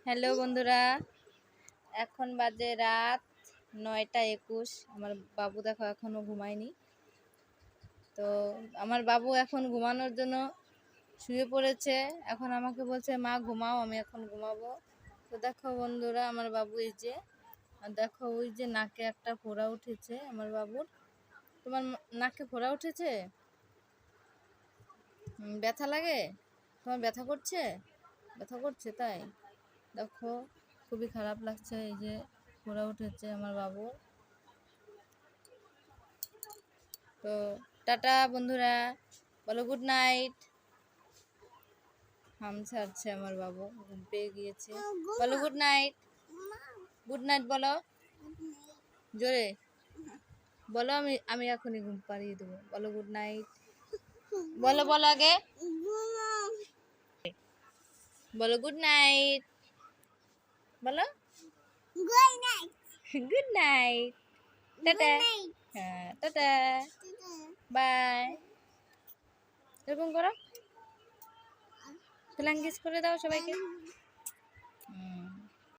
Hello বন্ধুরা, এখন বাজে রাত 9টা 21। আমার বাবু দেখো এখনো ঘুমায়নি। তো আমার বাবু এখন ঘুমানোর জন্য শুয়ে পড়েছে। এখন আমাকে বলছে মা ঘুমাও, আমি এখন ঘুমাবো। তো দেখো বন্ধুরা, আমার বাবু এই যে, আর দেখো ওই যে নাকে একটা ফোঁড়া উঠেছে আমার বাবুর। তোমার নাকে ফোঁড়া উঠেছে? ব্যথা লাগে? তোমার ব্যথা করছে? ব্যথা করছে তাই? দেখো খুবই খারাপ লাগছে, এই যে ফোঁড়া উঠেছে আমার বাবুর। তো টাটা বন্ধুরা, বলো গুড নাইট। হাম ছাড়ছে আমার বাবু, ঘুম পেয়ে গিয়েছে। বলো গুড নাইট, গুড নাইট বলো জোরে বলো। আমি আমি এখনই ঘুম পাড়িয়ে দেবো। বলো গুড নাইট, বলো বলো আগে বলো গুড নাইট, বলো গুড নাইট। টাটা, হ্যাঁ টাটা, বাই। এরকম করো, ফ্ল্যাঙ্কিস করে দাও সবাইকে।